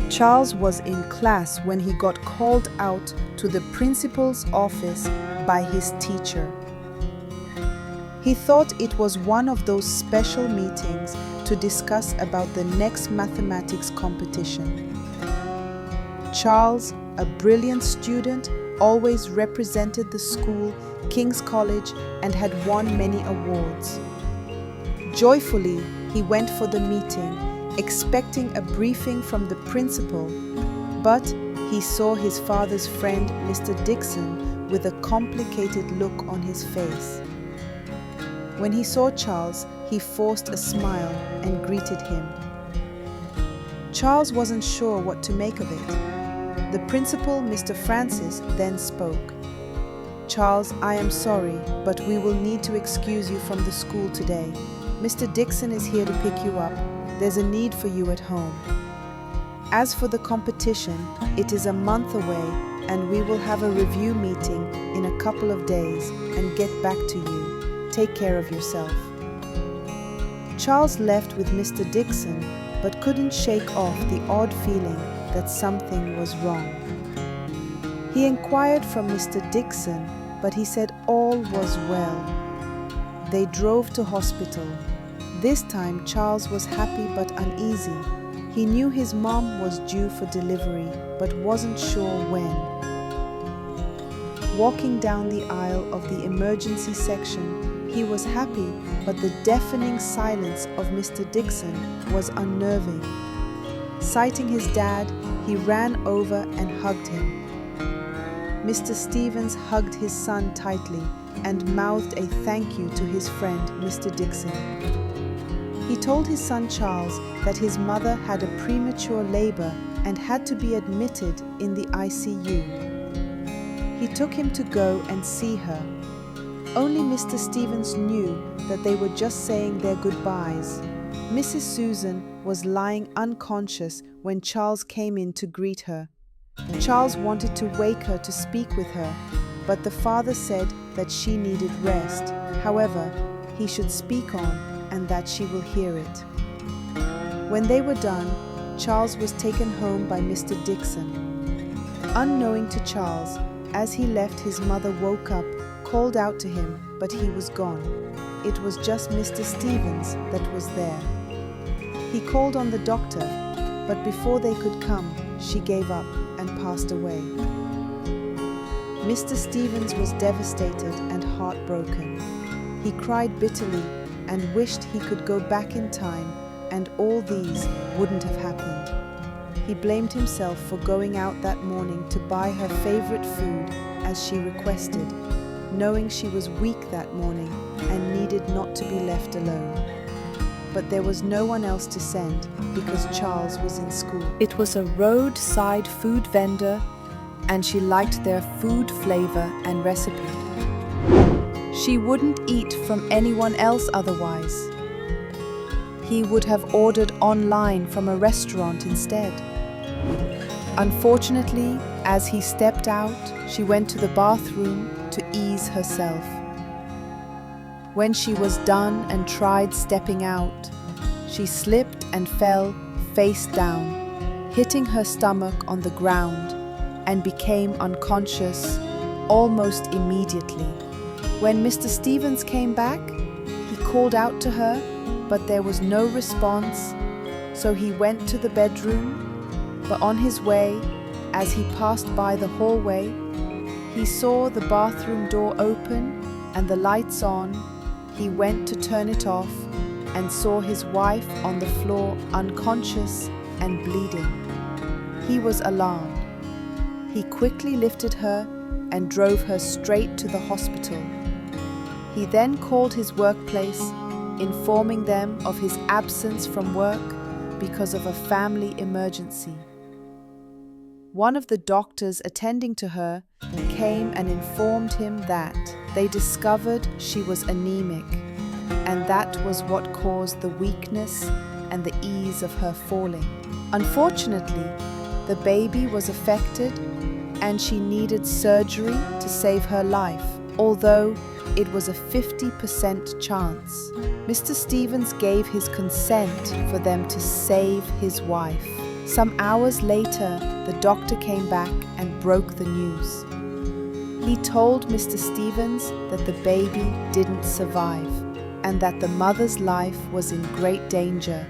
Charles was in class when he got called out to the principal's office by his teacher. He thought it was one of those special meetings to discuss about the next mathematics competition. Charles, a brilliant student, always represented the school, King's College, and had won many awards. Joyfully, he went for the meeting, expecting a briefing from the principal, but he saw his father's friend, Mr. Dixon, with a complicated look on his face. When he saw Charles, he forced a smile and greeted him. Charles wasn't sure what to make of it. The principal, Mr. Francis, then spoke. "Charles, I am sorry, but we will need to excuse you from the school today. Mr. Dixon is here to pick you up. There's a need for you at home. As for the competition, it is a month away and we will have a review meeting in a couple of days and get back to you. Take care of yourself." Charles left with Mr. Dixon, but couldn't shake off the odd feeling that something was wrong. He inquired from Mr. Dixon, but he said all was well. They drove to hospital. This time Charles was happy but uneasy. He knew his mom was due for delivery, but wasn't sure when. Walking down the aisle of the emergency section, he was happy, but the deafening silence of Mr. Dixon was unnerving. Sighting his dad, he ran over and hugged him. Mr. Stevens hugged his son tightly and mouthed a thank you to his friend, Mr. Dixon. He told his son Charles that his mother had a premature labor and had to be admitted in the ICU. He took him to go and see her. Only Mr. Stevens knew that they were just saying their goodbyes. Mrs. Susan was lying unconscious when Charles came in to greet her. Charles wanted to wake her to speak with her, but the father said that she needed rest. However, he should speak on and that she will hear it. When they were done, Charles was taken home by Mr. Dixon. Unknowing to Charles, as he left, his mother woke up, called out to him, but he was gone. It was just Mr. Stevens that was there. He called on the doctor, but before they could come, she gave up and passed away. Mr. Stevens was devastated and heartbroken. He cried bitterly and wished he could go back in time and all these wouldn't have happened. He blamed himself for going out that morning to buy her favorite food as she requested, knowing she was weak that morning and needed not to be left alone. But there was no one else to send because Charles was in school. It was a roadside food vendor and she liked their food flavor and recipe. She wouldn't eat from anyone else otherwise. He would have ordered online from a restaurant instead. Unfortunately, as he stepped out, she went to the bathroom to ease herself. When she was done and tried stepping out, she slipped and fell face down, hitting her stomach on the ground, and became unconscious almost immediately. When Mr. Stevens came back, he called out to her, but there was no response, so he went to the bedroom. But on his way, as he passed by the hallway, he saw the bathroom door open and the lights on. He went to turn it off and saw his wife on the floor unconscious and bleeding. He was alarmed. He quickly lifted her and drove her straight to the hospital. He then called his workplace, informing them of his absence from work because of a family emergency. One of the doctors attending to her came and informed him that they discovered she was anemic, and that was what caused the weakness and the ease of her falling. Unfortunately, the baby was affected and she needed surgery to save her life, although it was a 50% chance. Mr. Stevens gave his consent for them to save his wife. Some hours later, the doctor came back and broke the news. He told Mr. Stevens that the baby didn't survive and that the mother's life was in great danger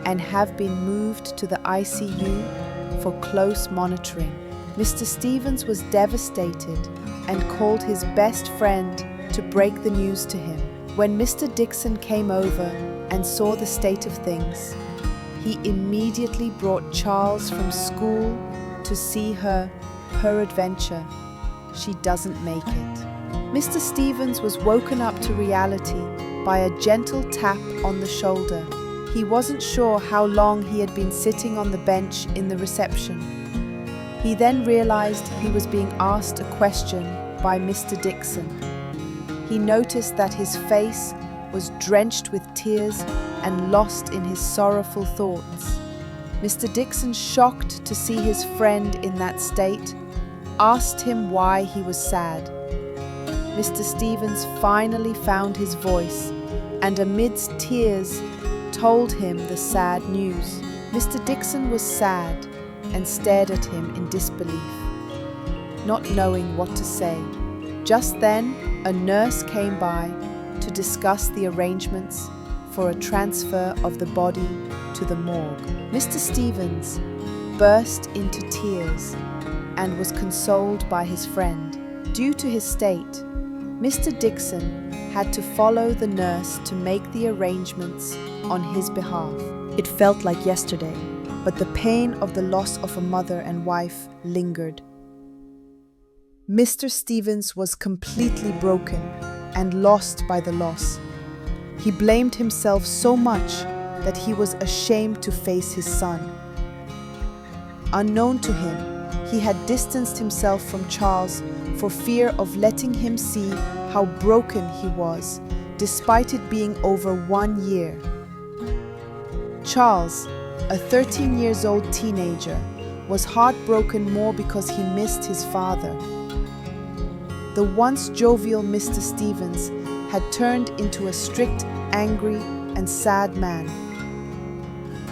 and have been moved to the ICU for close monitoring. Mr. Stevens was devastated and called his best friend to break the news to him. When Mr. Dixon came over and saw the state of things, he immediately brought Charles from school to see her peradventure she doesn't make it. Mr. Stevens was woken up to reality by a gentle tap on the shoulder. He wasn't sure how long he had been sitting on the bench in the reception. He then realized he was being asked a question by Mr. Dixon. He noticed that his face was drenched with tears and lost in his sorrowful thoughts. Mr. Dixon, shocked to see his friend in that state, asked him why he was sad. Mr. Stevens finally found his voice and amidst tears told him the sad news. Mr. Dixon was sad and stared at him in disbelief, not knowing what to say. Just then, a nurse came by to discuss the arrangements for a transfer of the body to the morgue. Mr. Stevens burst into tears and was consoled by his friend. Due to his state, Mr. Dixon had to follow the nurse to make the arrangements on his behalf. It felt like yesterday, but the pain of the loss of a mother and wife lingered. Mr. Stevens was completely broken and lost by the loss. He blamed himself so much that he was ashamed to face his son. Unknown to him, he had distanced himself from Charles for fear of letting him see how broken he was, despite it being over 1 year. Charles, a 13-year-old teenager, was heartbroken more because he missed his father. The once jovial Mr. Stevens had turned into a strict, angry, and sad man.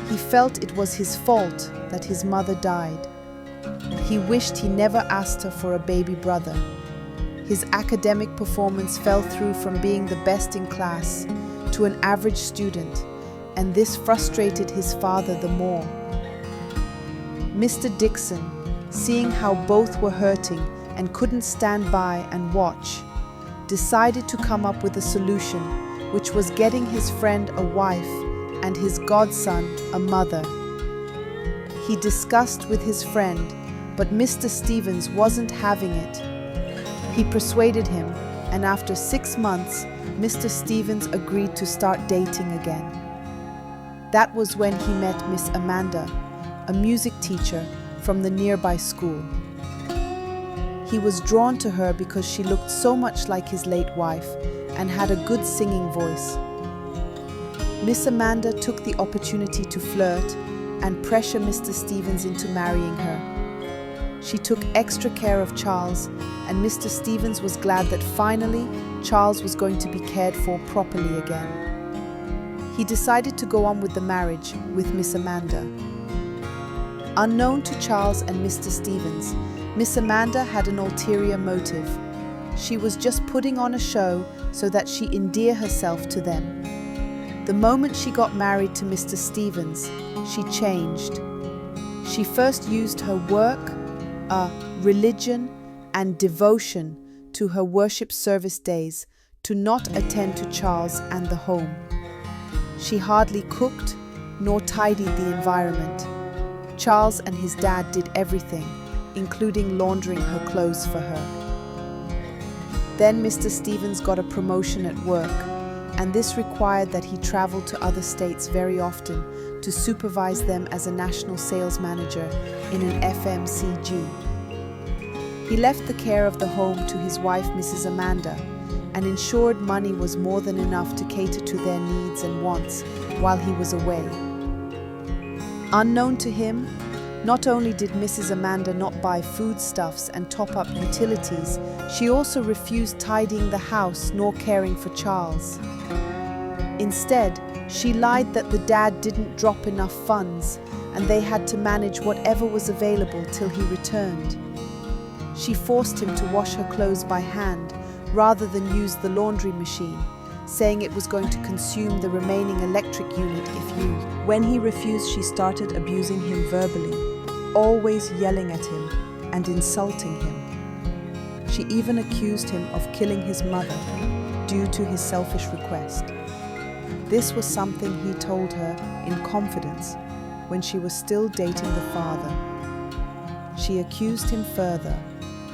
He felt it was his fault that his mother died. He wished he never asked her for a baby brother. His academic performance fell through from being the best in class to an average student, and this frustrated his father the more. Mr. Dixon, seeing how both were hurting and couldn't stand by and watch, decided to come up with a solution, which was getting his friend a wife and his godson a mother. He discussed with his friend, but Mr. Stevens wasn't having it. He persuaded him, and after 6 months, Mr. Stevens agreed to start dating again. That was when he met Miss Amanda, a music teacher from the nearby school. He was drawn to her because she looked so much like his late wife and had a good singing voice. Miss Amanda took the opportunity to flirt and pressure Mr. Stevens into marrying her. She took extra care of Charles, and Mr. Stevens was glad that finally Charles was going to be cared for properly again. He decided to go on with the marriage with Miss Amanda. Unknown to Charles and Mr. Stevens, Miss Amanda had an ulterior motive. She was just putting on a show so that she endear herself to them. The moment she got married to Mr. Stevens, she changed. She first used her work, religion, and devotion to her worship service days to not attend to Charles and the home. She hardly cooked nor tidied the environment. Charles and his dad did everything, including laundering her clothes for her. Then Mr. Stevens got a promotion at work, and this required that he traveled to other states very often to supervise them as a national sales manager in an FMCG. He left the care of the home to his wife, Mrs. Amanda, and ensured money was more than enough to cater to their needs and wants while he was away. Unknown to him, not only did Mrs. Amanda not buy foodstuffs and top up utilities, she also refused tidying the house nor caring for Charles. Instead, she lied that the dad didn't drop enough funds and they had to manage whatever was available till he returned. She forced him to wash her clothes by hand rather than use the laundry machine, saying it was going to consume the remaining electric unit if used. When he refused, she started abusing him verbally, always yelling at him and insulting him. She even accused him of killing his mother due to his selfish request. This was something he told her in confidence when she was still dating the father. She accused him further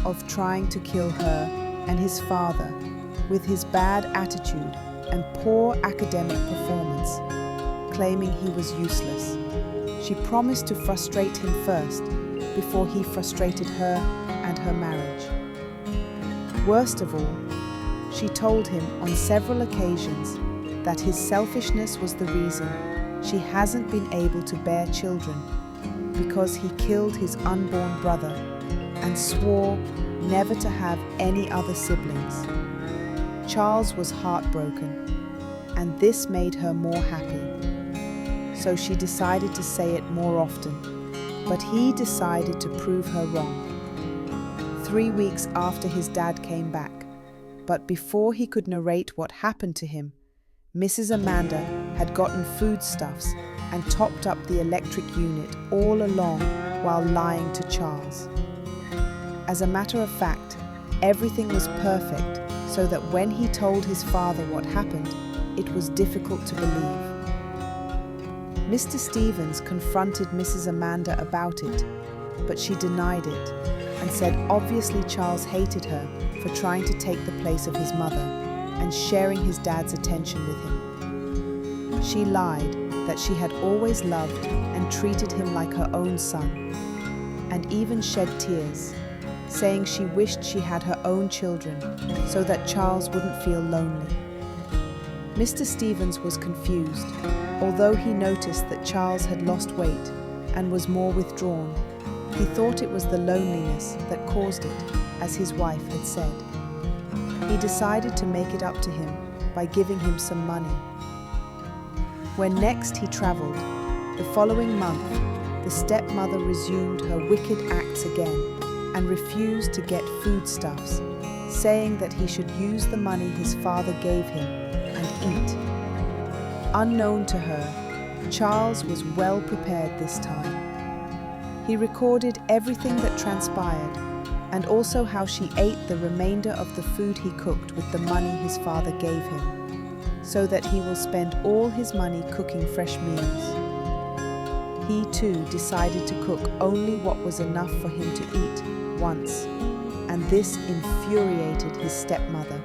of trying to kill her and his father with his bad attitude and poor academic performance, claiming he was useless. She promised to frustrate him first before he frustrated her and her marriage. Worst of all, she told him on several occasions that his selfishness was the reason she hasn't been able to bear children, because he killed his unborn brother and swore never to have any other siblings. Charles was heartbroken, and this made her more happy. So she decided to say it more often, but he decided to prove her wrong. 3 weeks after his dad came back, but before he could narrate what happened to him, Mrs. Amanda had gotten foodstuffs and topped up the electric unit all along while lying to Charles. As a matter of fact, everything was perfect, so that when he told his father what happened, it was difficult to believe. Mr. Stevens confronted Mrs. Amanda about it, but she denied it and said obviously Charles hated her for trying to take the place of his mother and sharing his dad's attention with him. She lied that she had always loved and treated him like her own son, and even shed tears, saying she wished she had her own children so that Charles wouldn't feel lonely. Mr. Stevens was confused, although he noticed that Charles had lost weight and was more withdrawn. He thought it was the loneliness that caused it, as his wife had said. He decided to make it up to him by giving him some money. When next he traveled, the following month, the stepmother resumed her wicked acts again and refused to get foodstuffs, saying that he should use the money his father gave him and eat. Unknown to her, Charles was well prepared this time. He recorded everything that transpired, and also how she ate the remainder of the food he cooked with the money his father gave him, so that he will spend all his money cooking fresh meals. He too decided to cook only what was enough for him to eat once, and this infuriated his stepmother.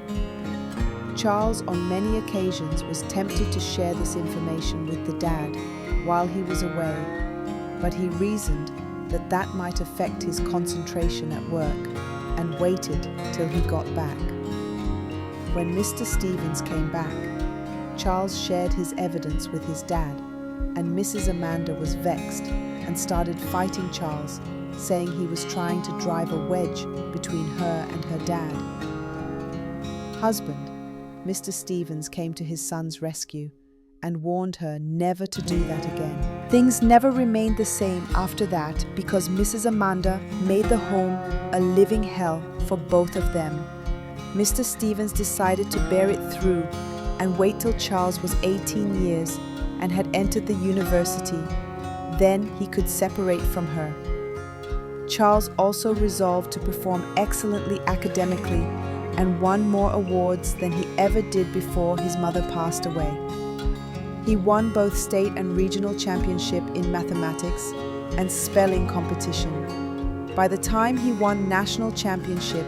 Charles on many occasions was tempted to share this information with the dad while he was away, but he reasoned that might affect his concentration at work and waited till he got back. When Mr. Stevens came back, Charles shared his evidence with his dad, and Mrs. Amanda was vexed and started fighting Charles, saying he was trying to drive a wedge between her and her dad. Husband, Mr. Stevens came to his son's rescue and warned her never to do that again. Things never remained the same after that because Mrs. Amanda made the home a living hell for both of them. Mr. Stevens decided to bear it through and wait till Charles was 18 years and had entered the university. Then he could separate from her. Charles also resolved to perform excellently academically and won more awards than he ever did before his mother passed away. He won both state and regional championship in mathematics and spelling competition. By the time he won national championship,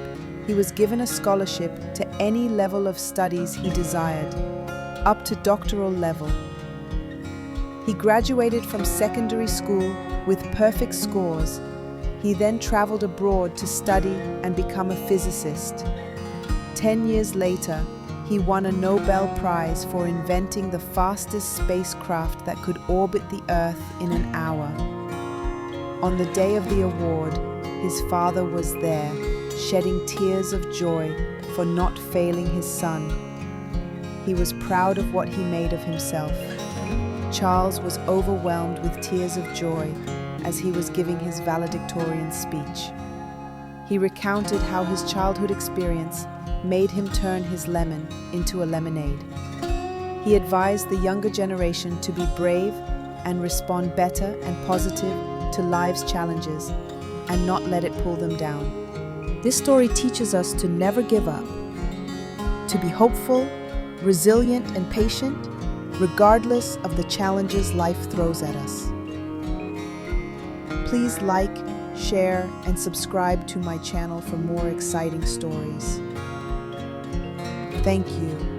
he was given a scholarship to any level of studies he desired, up to doctoral level. He graduated from secondary school with perfect scores. He then traveled abroad to study and become a physicist. 10 years later, he won a Nobel Prize for inventing the fastest spacecraft that could orbit the Earth in an hour. On the day of the award, his father was there, shedding tears of joy for not failing his son. He was proud of what he made of himself. Charles was overwhelmed with tears of joy as he was giving his valedictorian speech. He recounted how his childhood experience made him turn his lemon into a lemonade. He advised the younger generation to be brave and respond better and positive to life's challenges and not let it pull them down. This story teaches us to never give up, to be hopeful, resilient, and patient, regardless of the challenges life throws at us. Please like, share, and subscribe to my channel for more exciting stories. Thank you.